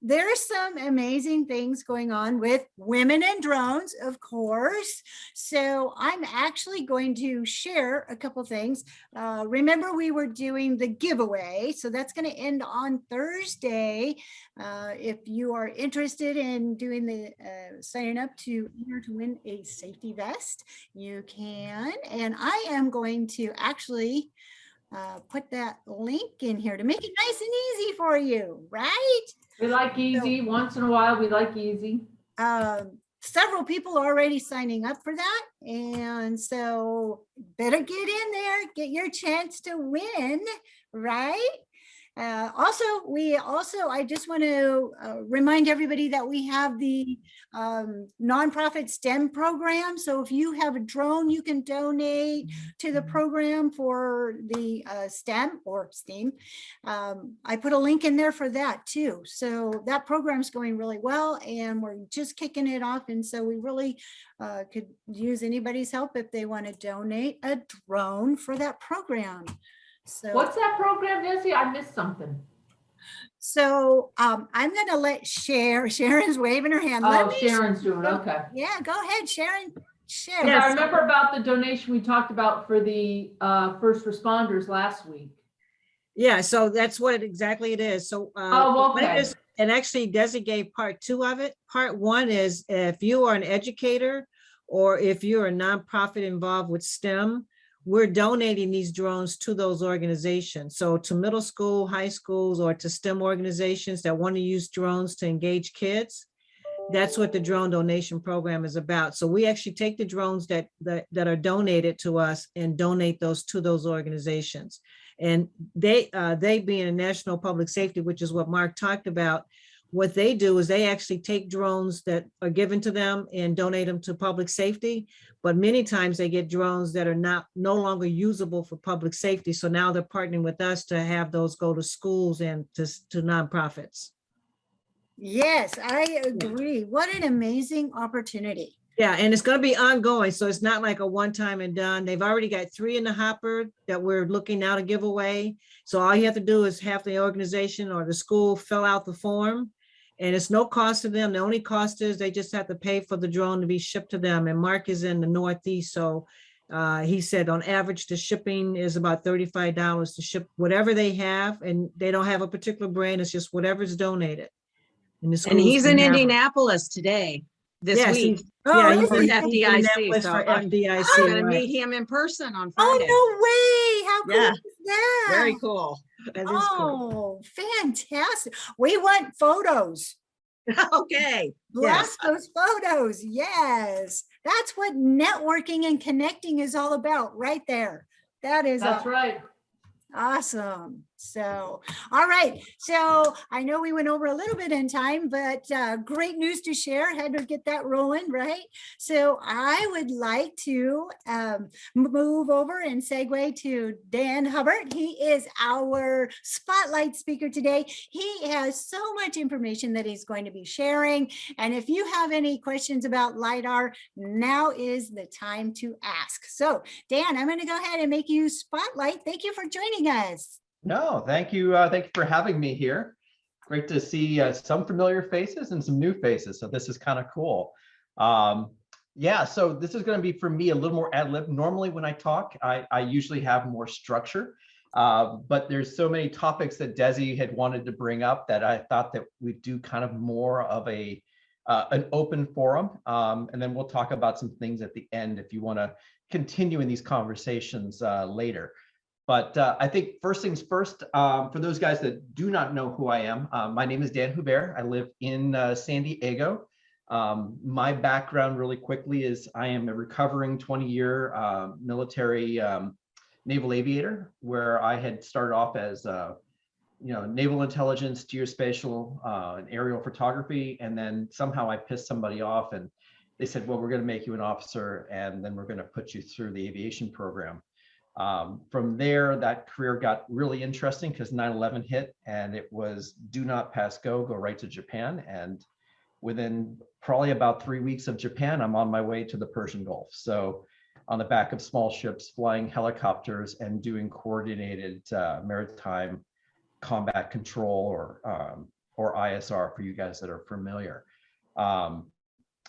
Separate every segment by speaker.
Speaker 1: there's some amazing things going on with women and drones, of course. So I'm actually going to share a couple things. Remember, we were doing the giveaway, so that's going to end on Thursday. If you are interested in doing the signing up to enter to win a safety vest, you can. And I am going to actually put that link in here to make it nice and easy for you, right?
Speaker 2: We like easy. Once in a while, we like easy.
Speaker 1: Several people are already signing up for that. And so better get in there, get your chance to win, right? I just want to remind everybody that we have the nonprofit STEM program. So if you have a drone, you can donate to the program for the STEM or STEAM. I put a link in there for that too. So that program is going really well, and we're just kicking it off. And so we really could use anybody's help if they want to donate a drone for that program. So
Speaker 2: what's that program, Desi? I missed something.
Speaker 1: So I'm going to let Sharon's waving her hand.
Speaker 2: Sharon's doing it. Okay.
Speaker 1: Yeah, go ahead, Sharon. Share.
Speaker 2: Yes. I remember about the donation we talked about for the first responders last week.
Speaker 3: Yeah, so that's what exactly it is. So
Speaker 2: okay.
Speaker 3: And actually Desi gave part 2 of it. Part 1 is if you are an educator or if you're a nonprofit involved with STEM, we're donating these drones to those organizations. So to middle school, high schools, or to STEM organizations that want to use drones to engage kids. That's what the drone donation program is about. So we actually take the drones that are donated to us and donate those to those organizations. And they being a national public safety, which is what Mark talked about, what they do is they actually take drones that are given to them and donate them to public safety. But many times they get drones that are no longer usable for public safety. So now they're partnering with us to have those go to schools and to nonprofits.
Speaker 1: Yes, I agree. What an amazing opportunity.
Speaker 3: Yeah, and it's going to be ongoing. So it's not like a one-time and done. They've already got 3 in the hopper that we're looking now to give away. So all you have to do is have the organization or the school fill out the form. And it's no cost to them. The only cost is they just have to pay for the drone to be shipped to them. And Mark is in the Northeast. So he said on average, the shipping is about $35 to ship whatever they have. And they don't have a particular brand. It's just whatever's donated.
Speaker 4: And he's in Indianapolis today, this week.
Speaker 3: Yeah,
Speaker 4: he's in FDIC.
Speaker 3: So I'm going
Speaker 4: to meet him in person on Friday.
Speaker 1: Oh, no way. How cool is that?
Speaker 4: Very cool.
Speaker 3: That is cool.
Speaker 1: Fantastic. We want photos.
Speaker 4: Okay.
Speaker 1: Blast those photos. Yes. That's what networking and connecting is all about right there. That's
Speaker 2: right.
Speaker 1: Awesome. So, all right. So I know we went over a little bit in time, but great news to share. Had to get that rolling, right? So I would like to move over and segue to Dan Hubert. He is our spotlight speaker today. He has so much information that he's going to be sharing. And if you have any questions about LiDAR, now is the time to ask. So Dan, I'm going to go ahead and make you spotlight. Thank you for joining us.
Speaker 5: No, thank you. Thank you for having me here. Great to see some familiar faces and some new faces. So this is kind of cool. Yeah, so this is going to be for me a little more ad lib. Normally when I talk, I usually have more structure, but there's so many topics that Desi had wanted to bring up that I thought that we'd do kind of more of an open forum. And then we'll talk about some things at the end if you want to continue in these conversations later. But I think first things first, for those guys that do not know who I am, my name is Dan Hubert. I live in San Diego. My background really quickly is I am a recovering 20-year military naval aviator, where I had started off as naval intelligence, geospatial, and aerial photography. And then somehow I pissed somebody off and they said, well, we're going to make you an officer and then we're going to put you through the aviation program. From there, that career got really interesting because 9/11 hit and it was do not pass go right to Japan. And within probably about 3 weeks of Japan, I'm on my way to the Persian Gulf. So on the back of small ships, flying helicopters and doing coordinated maritime combat control or ISR for you guys that are familiar.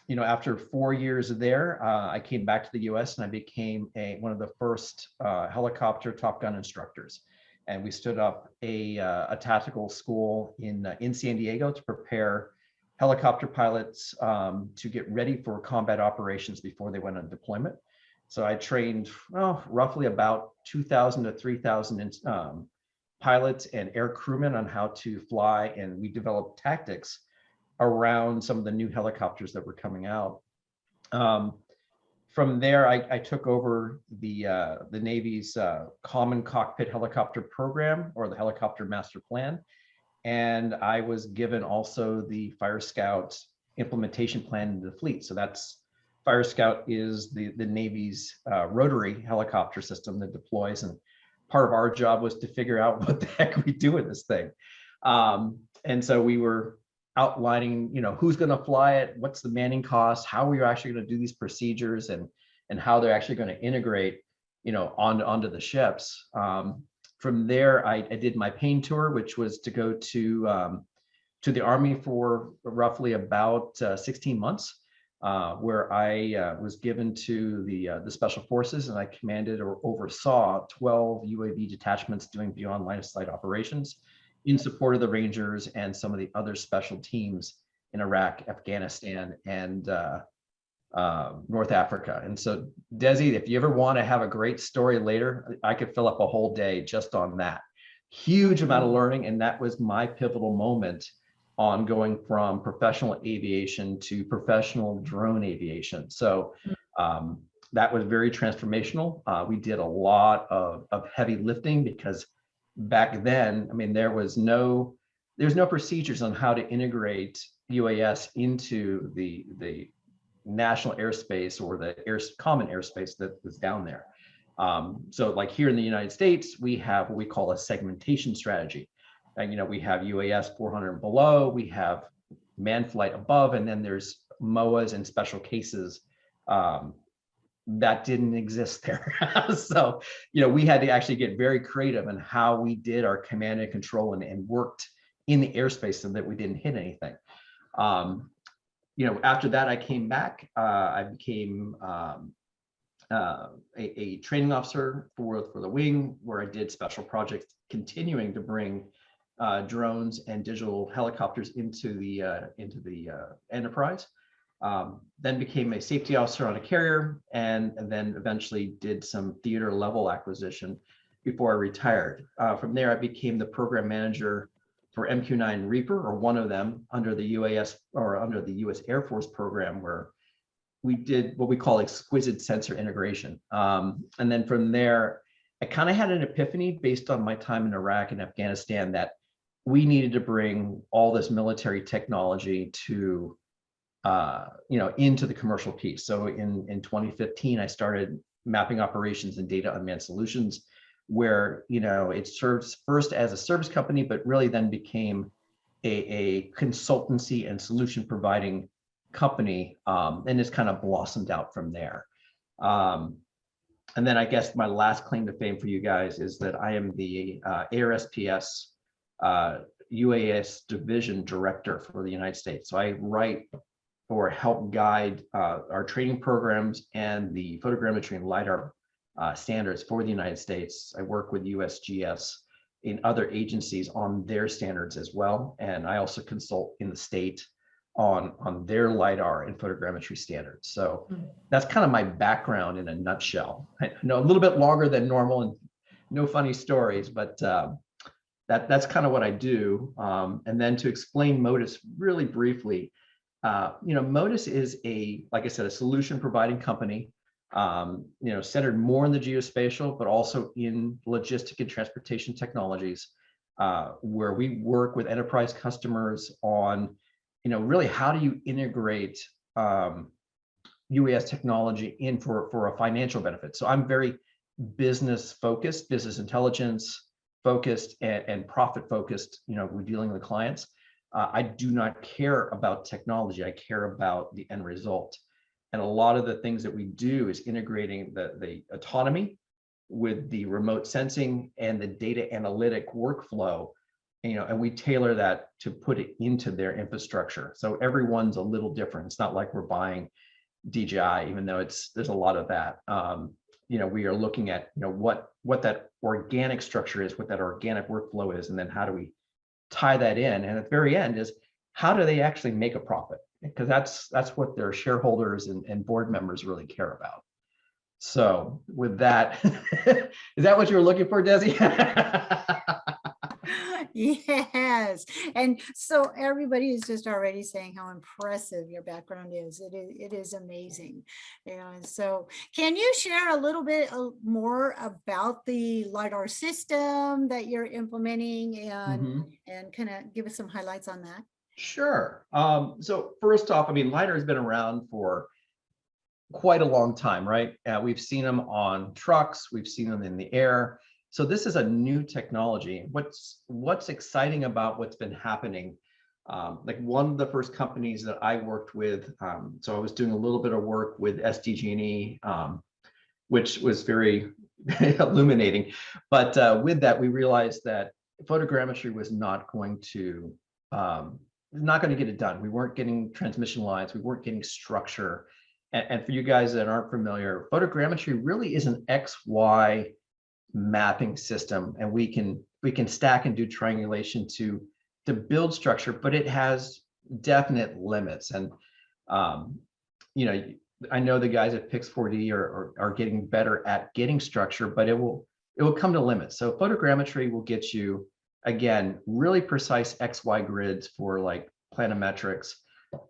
Speaker 5: You know, after 4 years there, I came back to the US and I became one of the first helicopter Top Gun instructors. And we stood up a tactical school in San Diego to prepare helicopter pilots to get ready for combat operations before they went on deployment. So I trained roughly about 2,000 to 3,000 pilots and air crewmen on how to fly, and we developed tactics around some of the new helicopters that were coming out. From there, I took over the Navy's Common Cockpit Helicopter Program, or the Helicopter Master Plan, and I was given also the Fire Scout implementation plan into the fleet. So that's Fire Scout is the Navy's rotary helicopter system that deploys, and part of our job was to figure out what the heck we do with this thing. And so we were outlining, you know, who's going to fly it, what's the manning cost, how we're actually going to do these procedures, and how they're actually going to integrate, you know, onto the ships. From there, I did my pain tour, which was to go to the Army for roughly about 16 months, where I was given to the Special Forces, and I commanded or oversaw 12 UAV detachments doing beyond line of sight operations in support of the Rangers and some of the other special teams in Iraq, Afghanistan, and North Africa. And so, Desi, if you ever want to have a great story later, I could fill up a whole day just on that. Huge amount of learning, and that was my pivotal moment on going from professional aviation to professional drone aviation. So that was very transformational. We did a lot of heavy lifting because back then, I mean, there's no procedures on how to integrate UAS into the national airspace or the common airspace that was down there. So like here in the United States, we have what we call a segmentation strategy. And, you know, we have UAS 400 and below, we have manned flight above, and then there's MOAs and special cases that didn't exist there. So, you know, we had to actually get very creative in how we did our command and control and worked in the airspace so that we didn't hit anything. You know, after that, I came back. I became a training officer for the wing, where I did special projects, continuing to bring drones and digital helicopters into the enterprise. Then became a safety officer on a carrier, and then eventually did some theater level acquisition before I retired. From there, I became the program manager for MQ-9 Reaper, or one of them, under the UAS or under the US Air Force program, where we did what we call exquisite sensor integration. And then from there, I kind of had an epiphany based on my time in Iraq and Afghanistan that we needed to bring all this military technology to, you know, into the commercial piece. So in 2015, I started mapping operations and data unmanned solutions, where, you know, it serves first as a service company, but really then became a consultancy and solution providing company, and it's kind of blossomed out from there. And then I guess my last claim to fame for you guys is that I am the ARSPS UAS division director for the United States. So I write or help guide our training programs and the photogrammetry and LiDAR standards for the United States. I work with USGS in other agencies on their standards as well. And I also consult in the state on their LiDAR and photogrammetry standards. So that's kind of my background in a nutshell. I know a little bit longer than normal and no funny stories, but that's kind of what I do. And then to explain Modus really briefly, you know, Modus is like I said, a solution providing company, you know, centered more in the geospatial, but also in logistic and transportation technologies, where we work with enterprise customers on, you know, really how do you integrate UAS technology in for a financial benefit. So I'm very business focused, business intelligence focused, and profit focused. You know, we're dealing with clients. I do not care about technology. I care about the end result. And a lot of the things that we do is integrating the autonomy with the remote sensing and the data analytic workflow and we tailor that to put it into their infrastructure. So everyone's a little different. It's not like we're buying DJI, even though there's a lot of that. We are looking at, what that organic structure is, what that organic workflow is, and then how do we tie that in? And at the very end is, how do they actually make a profit? Because that's what their shareholders and board members really care about. So with that, is that what you were looking for, Desi?
Speaker 1: Yes. And so everybody is just already saying how impressive your background is. It is amazing. And so can you share a little bit more about the LiDAR system that you're implementing and kind of give us some highlights on that?
Speaker 5: Sure. So first off, LiDAR has been around for quite a long time, right? We've seen them on trucks, we've seen them in the air. So this is a new technology. What's exciting about what's been happening, like one of the first companies that I worked with, so I was doing a little bit of work with SDG&E, which was very illuminating. But with that, we realized that photogrammetry was not going to get it done. We weren't getting transmission lines, we weren't getting structure. And for you guys that aren't familiar, photogrammetry really is an XY mapping system, and we can stack and do triangulation to build structure, but it has definite limits. And I know the guys at Pix4D are getting better at getting structure, but it will come to limits. So photogrammetry will get you, again, really precise XY grids for like planimetrics.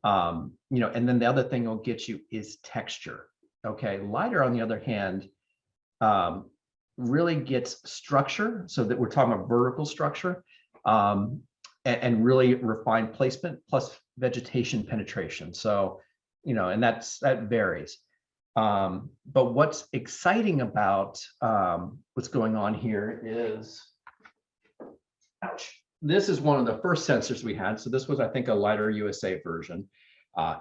Speaker 5: And then the other thing it'll get you is texture. Okay, LiDAR on the other hand really gets structure, so that we're talking about vertical structure, and really refined placement plus vegetation penetration. So and that varies. But what's exciting about what's going on here is, ouch. This is one of the first sensors we had. So this was, I think, a LiDAR USA version.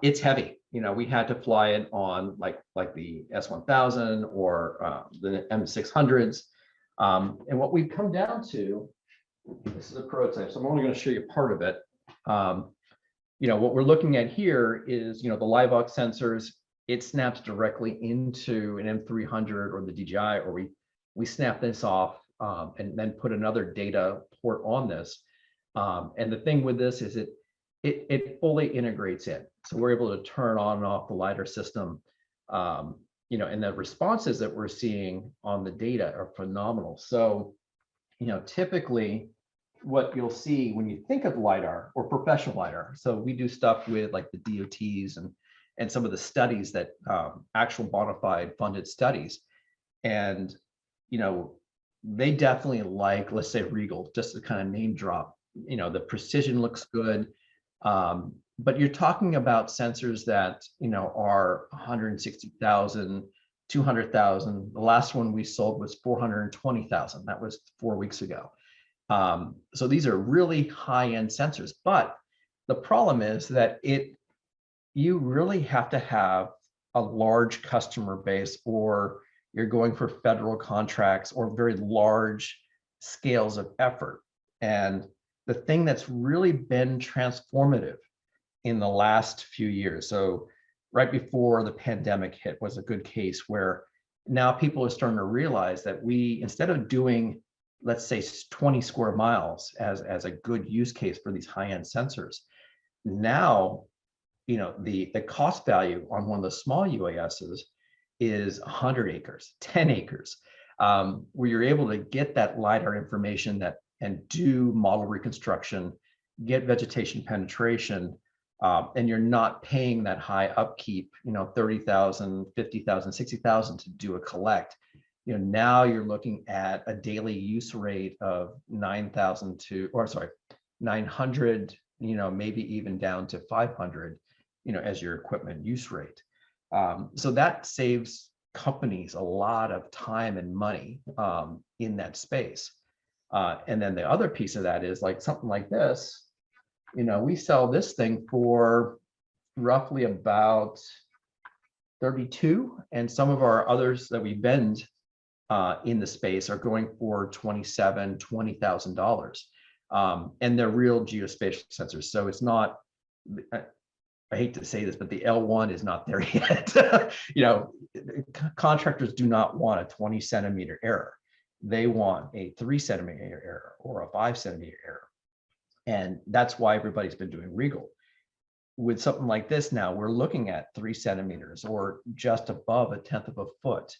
Speaker 5: It's heavy. We had to fly it on like the S1000 or the M600s. And what we've come down to, this is a prototype, so I'm only going to show you part of it. What we're looking at here is, the LiveVox sensors. It snaps directly into an M300 or the DJI, or we snap this off and then put another data port on this. And the thing with this is it fully integrates in. So we're able to turn on and off the LiDAR system. And the responses that we're seeing on the data are phenomenal. So, typically what you'll see when you think of LiDAR or professional LiDAR, so we do stuff with like the DOTs and some of the studies that actual bona fide funded studies. And, they definitely like, let's say Regal, just to kind of name drop, the precision looks good. But you're talking about sensors that, are 160,000, 200,000. The last one we sold was 420,000. That was 4 weeks ago. So these are really high-end sensors, but the problem is that you really have to have a large customer base, or you're going for federal contracts or very large scales of effort. And the thing that's really been transformative in the last few years, so right before the pandemic hit was a good case, where now people are starting to realize that instead of doing, let's say, 20 square miles as a good use case for these high-end sensors, now the cost value on one of the small UASs is 100 acres, 10 acres, where you're able to get that LiDAR information and do model reconstruction, get vegetation penetration, and you're not paying that high upkeep, 30,000, 50,000, 60,000 to do a collect. Now you're looking at a daily use rate of 900, maybe even down to 500, as your equipment use rate. So that saves companies a lot of time and money in that space. And then the other piece of that is like something like this. We sell this thing for roughly about 32, and some of our others that we vend in the space are going for $27,000, $20,000. And they're real geospatial sensors. So it's not, I hate to say this, but the L1 is not there yet. Contractors do not want a 20 centimeter error. They want a 3 centimeter error or a 5 centimeter error. And that's why everybody's been doing Regal. With something like this now, we're looking at 3 centimeters or just above 1/10 of a foot.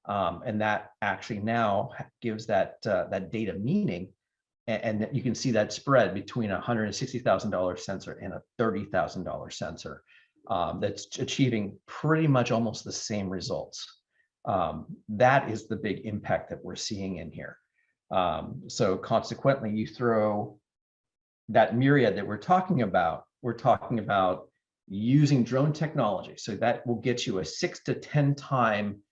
Speaker 5: And that actually now gives that data meaning. And you can see that spread between a $160,000 sensor and a $30,000 sensor that's achieving pretty much almost the same results. That is the big impact that we're seeing in here. So consequently, you throw that myriad that we're talking about using drone technology. So that will get you a 6 to 10 time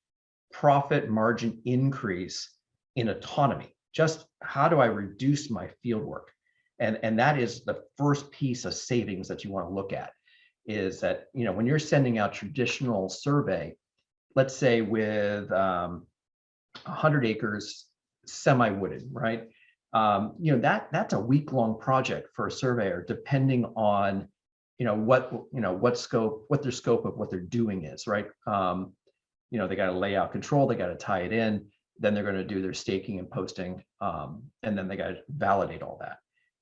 Speaker 5: profit margin increase in autonomy. Just how do I reduce my field work? And that is the first piece of savings that you want to look at, is that, when you're sending out traditional survey, let's say with 100 acres semi-wooded, right? That's a week-long project for a surveyor, depending on, what their scope of what they're doing is, right? They got to lay out control, they got to tie it in, then they're going to do their staking and posting, and then they got to validate all that.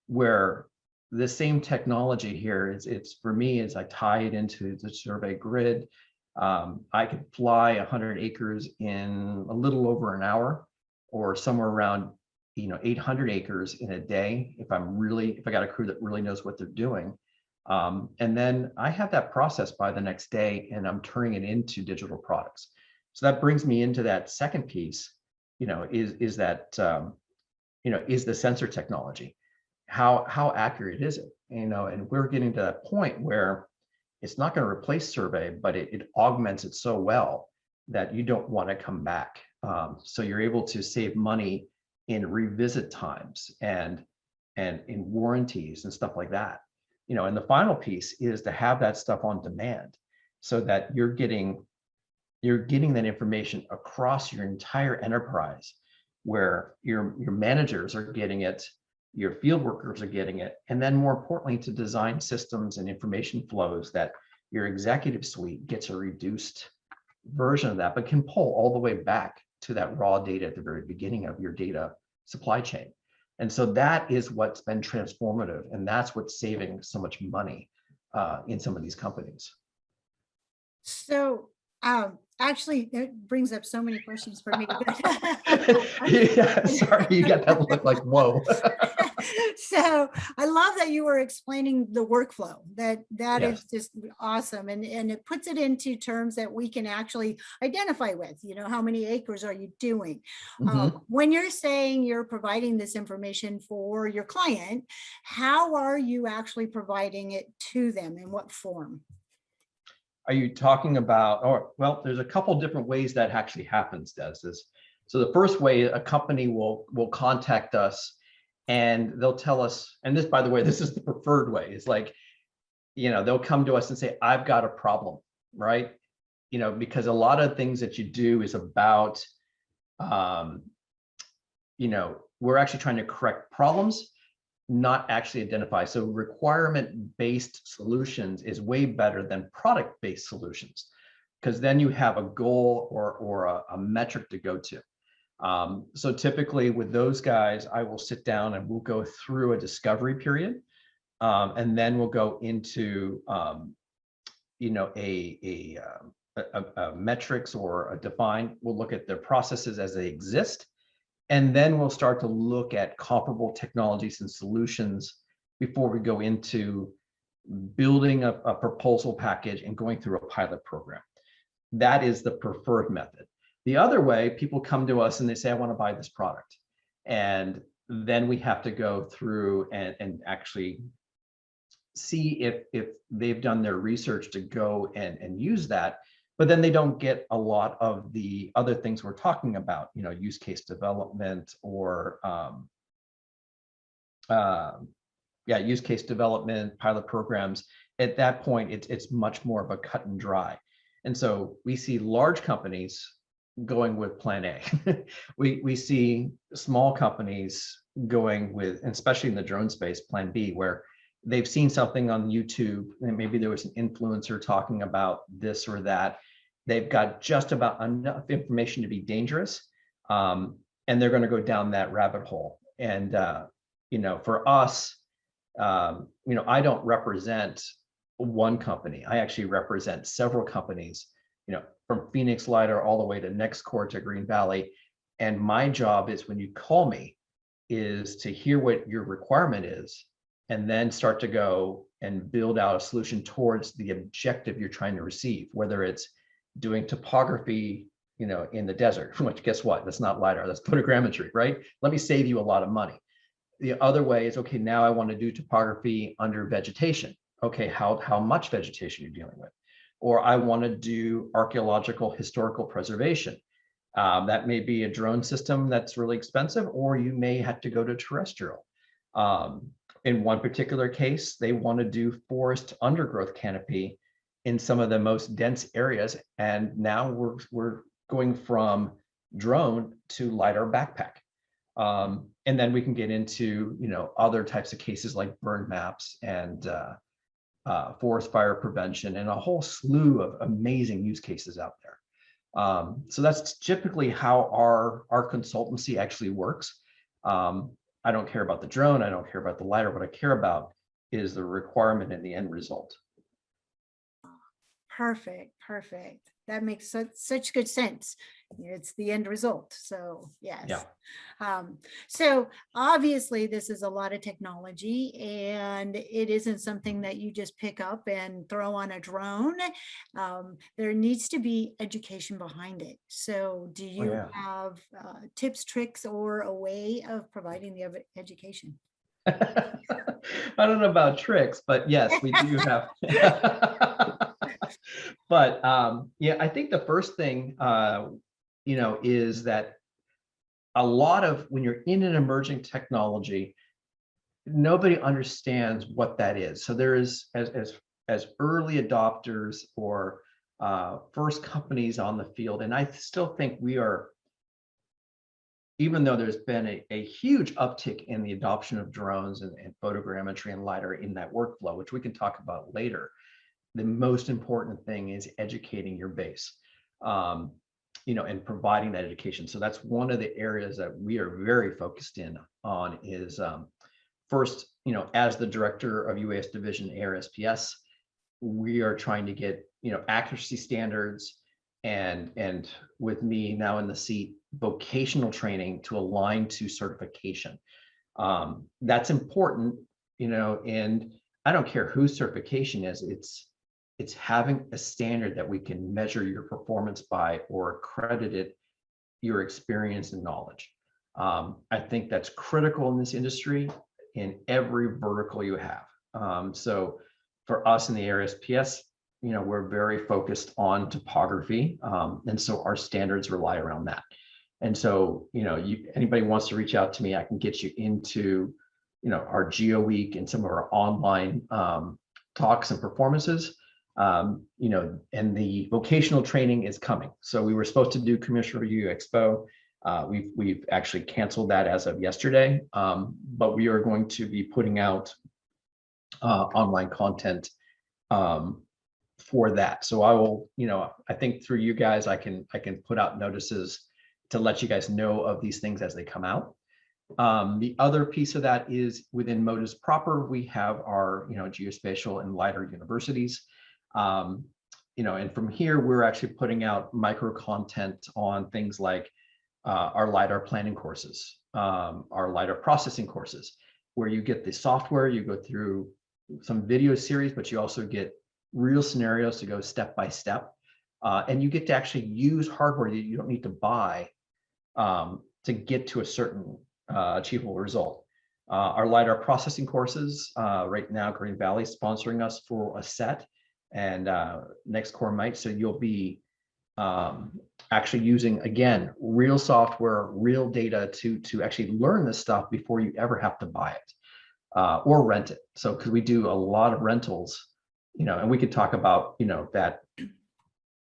Speaker 5: Where the same technology here it's for me, is I tie it into the survey grid. I could fly 100 acres in a little over an hour, or somewhere around 800 acres in a day if I got a crew that really knows what they're doing. And then I have that process by the next day, and I'm turning it into digital products. So that brings me into that second piece, is the sensor technology. How accurate is it? And we're getting to that point where it's not going to replace survey, but it augments it so well that you don't want to come back. So you're able to save money in revisit times and in warranties and stuff like that. And the final piece is to have that stuff on demand, so that you're getting that information across your entire enterprise, where your managers are getting it, your field workers are getting it, and then more importantly, to design systems and information flows that your executive suite gets a reduced version of that, but can pull all the way back to that raw data at the very beginning of your data supply chain. And so that is what's been transformative, and that's what's saving so much money in some of these companies.
Speaker 1: So actually, it brings up so many questions for me.
Speaker 5: Yeah, sorry, you got that look like, whoa.
Speaker 1: So I love that you were explaining the workflow. That
Speaker 5: Yes.
Speaker 1: is just awesome. And it puts it into terms that we can actually identify with, how many acres are you doing?
Speaker 5: Mhm.
Speaker 1: When you're saying you're providing this information for your client, how are you actually providing it to them? In what form?
Speaker 5: Are you talking about, well, there's a couple different ways that actually happens, Des. So the first way, a company will contact us, and they'll tell us, and this, by the way, this is the preferred way. It's like, they'll come to us and say, I've got a problem, right? Because a lot of things that you do is about, we're actually trying to correct problems, not actually identify. So requirement-based solutions is way better than product-based solutions, because then you have a goal or a metric to go to. So typically with those guys, I will sit down and we'll go through a discovery period, and then we'll go into a metrics or a define. We'll look at their processes as they exist, and then we'll start to look at comparable technologies and solutions before we go into building a proposal package and going through a pilot program. That is the preferred method. The other way, people come to us and they say, I want to buy this product. And then we have to go through and actually see if they've done their research to go and use that. But then they don't get a lot of the other things we're talking about, use case development or use case development, pilot programs. At that point, it's much more of a cut and dry. And so we see large companies going with plan A. We see small companies going with, and especially in the drone space, plan B, where they've seen something on YouTube and maybe there was an influencer talking about this or that. They've got just about enough information to be dangerous. And they're going to go down that rabbit hole. And, for us, I don't represent one company. I actually represent several companies, from Phoenix LiDAR all the way to NextCore to Green Valley. And my job is, when you call me, is to hear what your requirement is, and then start to go and build out a solution towards the objective you're trying to receive, whether it's doing topography, in the desert, which guess what? That's not LiDAR, that's photogrammetry, right? Let me save you a lot of money. The other way is, okay, now I want to do topography under vegetation. Okay, how much vegetation you're dealing with? Or I want to do archaeological historical preservation. That may be a drone system that's really expensive, or you may have to go to terrestrial. In one particular case, they want to do forest undergrowth canopy in some of the most dense areas. And now we're going from drone to LiDAR backpack. And then we can get into, other types of cases like burn maps and forest fire prevention, and a whole slew of amazing use cases out there. So that's typically how our consultancy actually works. I don't care about the drone. I don't care about the LiDAR. What I care about is the requirement and the end result.
Speaker 1: Perfect. That makes such good sense. It's the end result. So yes.
Speaker 5: Yeah.
Speaker 1: So obviously this is a lot of technology, and it isn't something that you just pick up and throw on a drone. There needs to be education behind it. So do you have tips, tricks, or a way of providing the education?
Speaker 5: I don't know about tricks, but yes, we do have. But I think the first thing, is that a lot of, when you're in an emerging technology, nobody understands what that is. So there is, as early adopters or first companies on the field, and I still think we are, even though there's been a huge uptick in the adoption of drones and photogrammetry and LiDAR in that workflow, which we can talk about later, the most important thing is educating your base, and providing that education. So that's one of the areas that we are very focused in on is, first, as the director of UAS division ARSPS, we are trying to get, accuracy standards and with me now in the seat, vocational training to align to certification. That's important, and I don't care whose certification is, it's having a standard that we can measure your performance by, or accredited your experience and knowledge. I think that's critical in this industry, in every vertical you have. So for us in the ARSPS, we're very focused on topography. And so our standards rely around that. And so, anybody wants to reach out to me, I can get you into, our Geo Week and some of our online talks and performances. And the vocational training is coming. So we were supposed to do Commercial Review Expo. We've actually canceled that as of yesterday, but we are going to be putting out online content for that. So I will, I think through you guys, I can put out notices to let you guys know of these things as they come out. The other piece of that is within Motives proper, we have our, geospatial and LiDAR universities. And from here, we're actually putting out micro content on things like our LiDAR planning courses, our LiDAR processing courses, where you get the software, you go through some video series, but you also get real scenarios to go step by step. And you get to actually use hardware that you don't need to buy to get to a certain achievable result. Our LiDAR processing courses, right now, Green Valley is sponsoring us for a set, and NextCore might. So you'll be actually using, again, real software, real data to actually learn this stuff before you ever have to buy it or rent it. So because we do a lot of rentals, and we could talk about, that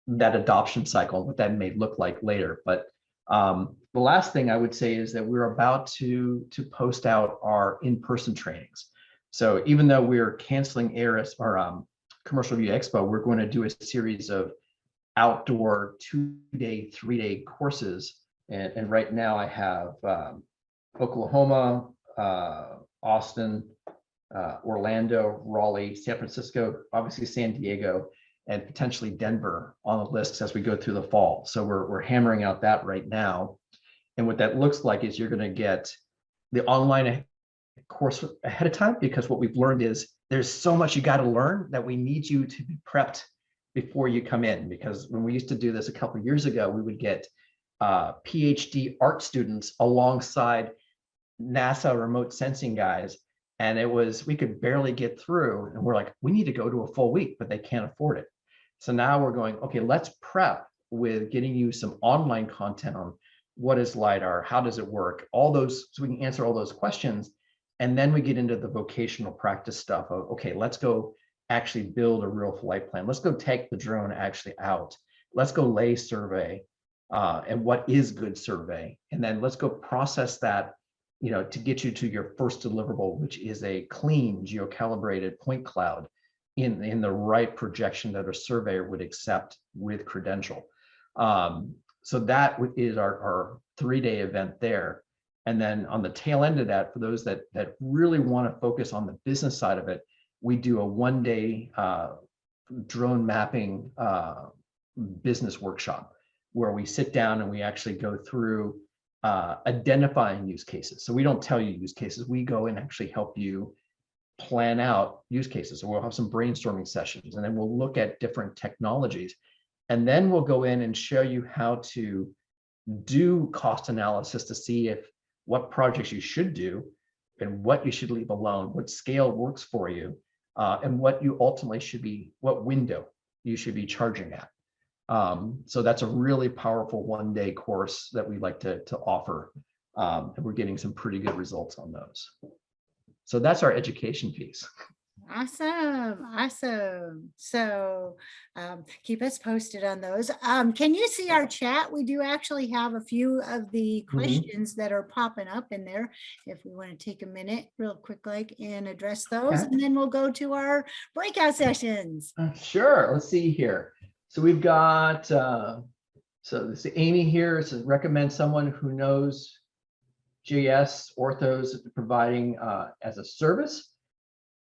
Speaker 5: that adoption cycle, what that may look like later. But the last thing I would say is that we're about to post out our in-person trainings. So even though we're canceling ARIS or Commercial Review Expo, we're going to do a series of outdoor 2-day, 3-day courses. And right now I have Oklahoma, Austin, Orlando, Raleigh, San Francisco, obviously San Diego, and potentially Denver on the lists as we go through the fall. So we're hammering out that right now. And what that looks like is you're going to get the online course ahead of time, because what we've learned is there's so much you got to learn that we need you to be prepped before you come in. Because when we used to do this a couple of years ago, we would get PhD art students alongside NASA remote sensing guys. And we could barely get through, and we're like, we need to go to a full week, but they can't afford it. So now we're going, okay, let's prep with getting you some online content on what is LiDAR, how does it work, all those, so we can answer all those questions. And then we get into the vocational practice stuff of, okay, let's go actually build a real flight plan. Let's go take the drone actually out. Let's go lay survey and what is good survey. And then let's go process that, to get you to your first deliverable, which is a clean geocalibrated point cloud in the right projection that a surveyor would accept with credential. So that is our 3-day event there. And then on the tail end of that, for those that really want to focus on the business side of it, we do a 1-day drone mapping business workshop where we sit down and we actually go through identifying use cases. So we don't tell you use cases, we go and actually help you plan out use cases. So we'll have some brainstorming sessions, and then we'll look at different technologies. And then we'll go in and show you how to do cost analysis to see what projects you should do and what you should leave alone, what scale works for you, and what you ultimately what window you should be charging at. So that's a really powerful 1-day course that we like to offer. And we're getting some pretty good results on those. So that's our education piece.
Speaker 1: Awesome. So keep us posted on those. Can you see our chat? We do actually have a few of the questions that are popping up in there. If we want to take a minute real quick, and address those, and then we'll go to our breakout sessions.
Speaker 5: Sure. Let's see here. So we've got, so this is Amy here. Says recommend someone who knows GIS orthos providing as a service.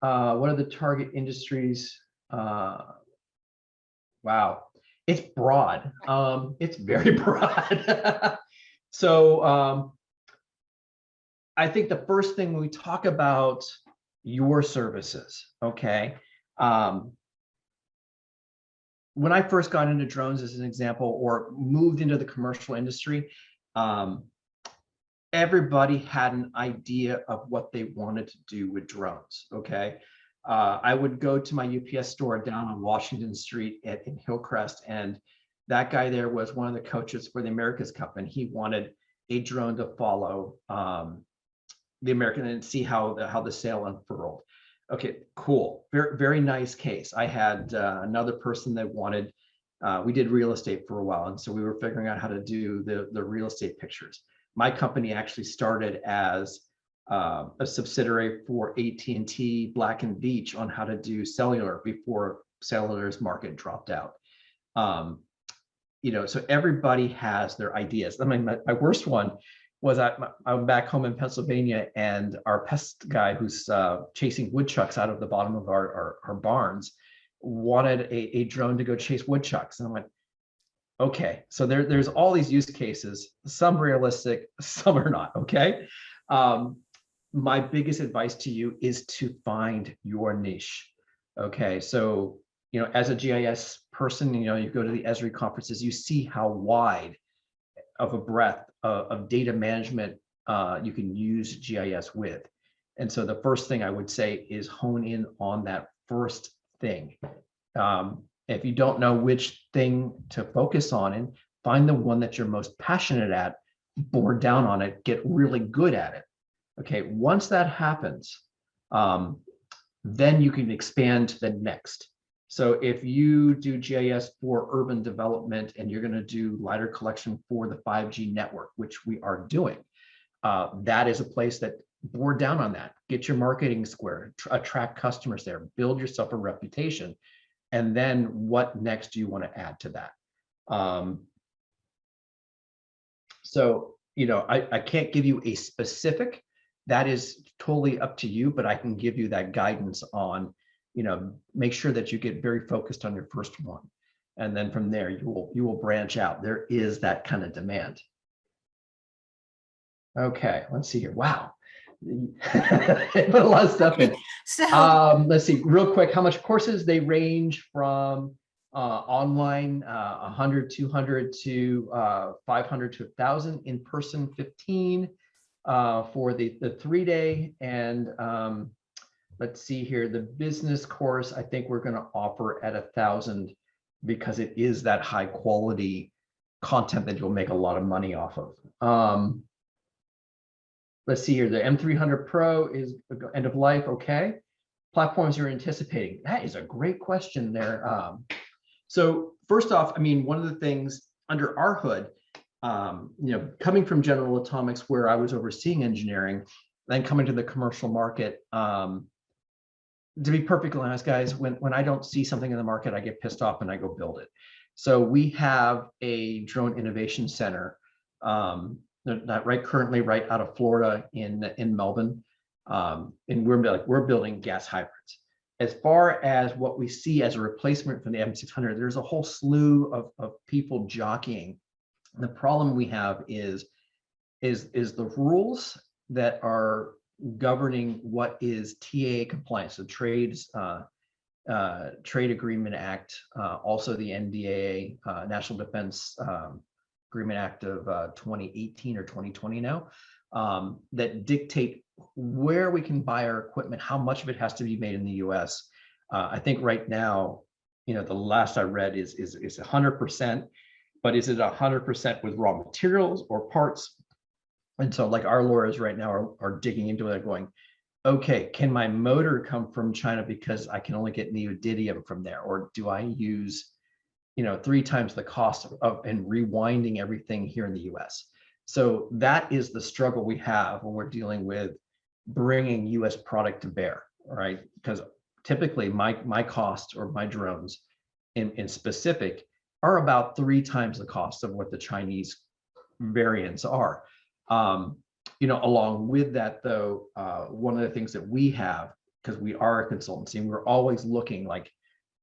Speaker 5: What are the target industries? Wow, it's broad. It's very broad. So I think the first thing when we talk about your services, okay. When I first got into drones, as an example, or moved into the commercial industry, everybody had an idea of what they wanted to do with drones, okay? I would go to my UPS store down on Washington Street in Hillcrest, and that guy there was one of the coaches for the America's Cup, and he wanted a drone to follow the American and see how the sail unfurled. Okay, cool. Very, very nice case. I had another person that wanted, we did real estate for a while. And so we were figuring out how to do the real estate pictures. My company actually started as a subsidiary for AT&T Black & Veatch on how to do cellular before cellular's market dropped out. So everybody has their ideas. I mean, my worst one was I'm back home in Pennsylvania, and our pest guy who's chasing woodchucks out of the bottom of our barns wanted a drone to go chase woodchucks. And I'm like, okay, so there's all these use cases, some realistic, some are not, okay? My biggest advice to you is to find your niche, okay? So, as a GIS person, you go to the Esri conferences, you see how wide of a breadth of data management you can use GIS with. And so the first thing I would say is hone in on that first thing. If you don't know which thing to focus on, and find the one that you're most passionate at, bore down on it, get really good at it. Okay, once that happens, then you can expand to the next. So if you do GIS for urban development and you're going to do LiDAR collection for the 5G network, which we are doing, that is a place that bore down on that. Get your marketing square, attract customers there, build yourself a reputation. And then what next do you want to add to that? So, I can't give you a specific, that is totally up to you, but I can give you that guidance on, make sure that you get very focused on your first one. And then from there, you will branch out. There is that kind of demand. Okay, let's see here. Wow. Put a lot of stuff in.
Speaker 1: So
Speaker 5: Let's see real quick how much courses. They range from online 100, 200 to 500 to 1,000, in person 15 for the 3-day. And let's see here, the business course, I think we're going to offer at 1,000 because it is that high quality content that you'll make a lot of money off of. Let's see here, the M300 Pro is end of life. Okay. Platforms you're anticipating. That is a great question there. So first off, I mean, one of the things under our hood, coming from General Atomics, where I was overseeing engineering, then coming to the commercial market, to be perfectly honest, guys, when I don't see something in the market, I get pissed off and I go build it. So we have a drone innovation center, currently right out of Florida in Melbourne, and we're building gas hybrids. As far as what we see as a replacement for the M600, there's a whole slew of people jockeying. The problem we have is the rules that are governing what is TAA compliance, the Trade Agreement Act, also the NDAA, National Defense Agreement Act of 2018 or 2020 now, that dictate where we can buy our equipment, how much of it has to be made in the US. I think right now, the last I read is 100%, but is it 100% with raw materials or parts? And so like our lawyers right now are digging into it, going, okay, can my motor come from China because I can only get neodymium from there? Or do I use, 3 times the cost of and rewinding everything here in the US? So that is the struggle we have when we're dealing with bringing US product to bear, right? Because typically my cost or my drones in specific are about 3 times the cost of what the Chinese variants are. Along with that though, one of the things that we have, because we are a consultancy and we're always looking, like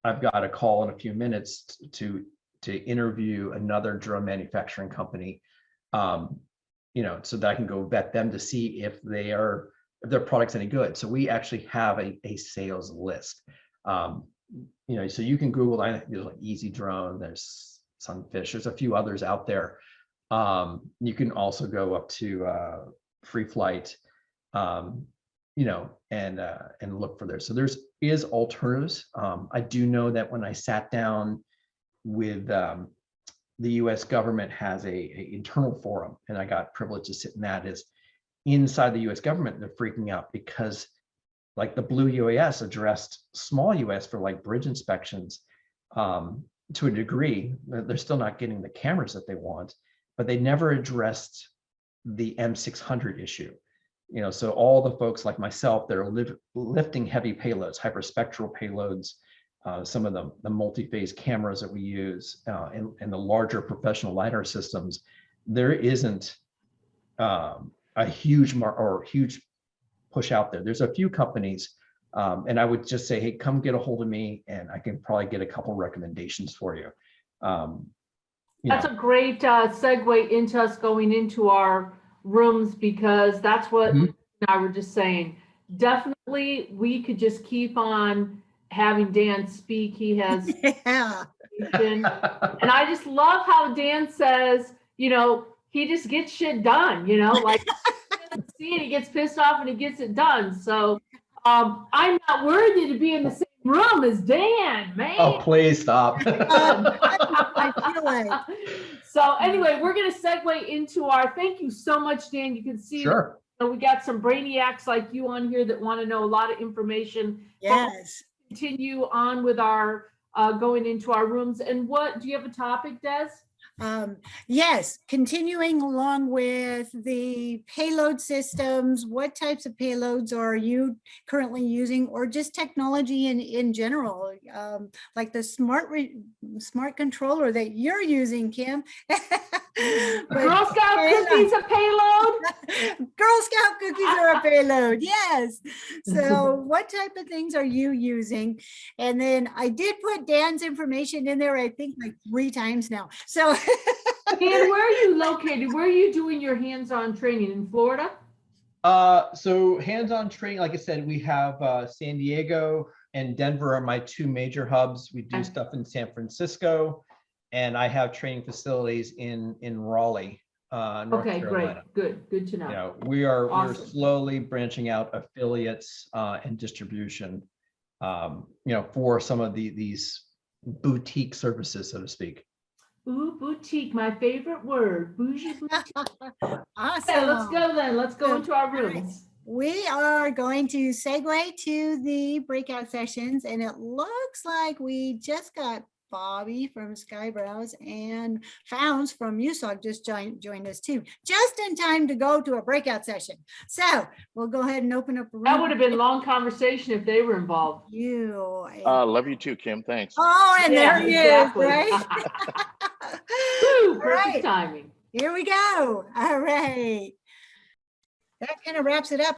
Speaker 5: I've got a call in a few minutes to interview another drone manufacturing company, so that I can go vet them to see if their product's any good. So we actually have a sales list. So you can Google, I think there's like Easy Drone, there's Sunfish, there's a few others out there. You can also go up to Free Flight, and look for there. So is alternatives. I do know that when I sat down with the US government has a internal forum, and I got privileged to sit in that, is inside the US government, they're freaking out because like the Blue UAS addressed small US for like bridge inspections to a degree. They're still not getting the cameras that they want, but they never addressed the M600 issue. So all the folks like myself that are lifting heavy payloads, hyperspectral payloads, some of the multi-phase cameras that we use, and the larger professional LiDAR systems, there isn't a huge huge push out there. There's a few companies, and I would just say, hey, come get a hold of me, and I can probably get a couple recommendations for you.
Speaker 2: That's a great segue into us going into our rooms, because that's what I were just saying. Definitely, we could just keep on having Dan speak. He has,
Speaker 1: yeah.
Speaker 2: and I just love how Dan says, he just gets shit done. Like he doesn't see it, he gets pissed off, and he gets it done. So I'm not worthy to be in the same room as Dan, man.
Speaker 5: Oh, please stop.
Speaker 1: I feel like.
Speaker 2: So anyway, we're going to segue into our, thank you so much, Dan. You can see
Speaker 5: Sure.
Speaker 2: that we got some brainiacs like you on here that want to know a lot of information.
Speaker 1: Yes.
Speaker 2: Continue on with our going into our rooms. And what, do you have a topic, Des?
Speaker 1: Yes, continuing along with the payload systems, what types of payloads are you currently using, or just technology in general, like the smart controller that you're using, Kim?
Speaker 2: Girl Scout cookies a payload?
Speaker 1: Girl Scout cookies are a payload, yes. So what type of things are you using? And then I did put Dan's information in there, I think like 3 times now. So
Speaker 2: Dan, where are you located? Where are you doing your hands-on training, in Florida?
Speaker 5: So hands-on training, like I said, we have San Diego and Denver are my 2 major hubs. We do stuff in San Francisco, and I have training facilities in Raleigh, North
Speaker 2: Okay,
Speaker 5: Carolina.
Speaker 2: great, good to know.
Speaker 5: You know, we're
Speaker 2: Awesome.
Speaker 5: slowly branching out affiliates and distribution, you know, for some of these boutique services, so to speak.
Speaker 2: Ooh, boutique, my favorite word. Bougie boutique.
Speaker 1: awesome.
Speaker 2: Okay, let's go then. Let's go into our rooms.
Speaker 1: We are going to segue to the breakout sessions, and it looks like we just got Bobby from Skybrowse and Founds from USOG just joined us too, just in time to go to a breakout session. So we'll go ahead and open up a room.
Speaker 2: That would have been a long conversation if they were involved.
Speaker 1: You.
Speaker 6: Love you too, Kim. Thanks.
Speaker 1: Oh, and
Speaker 2: Yeah,
Speaker 1: there he
Speaker 2: exactly.
Speaker 1: is, right?
Speaker 2: Woo,
Speaker 1: All
Speaker 2: perfect
Speaker 1: right.
Speaker 2: timing.
Speaker 1: Here we go. All right. That kind of wraps it up.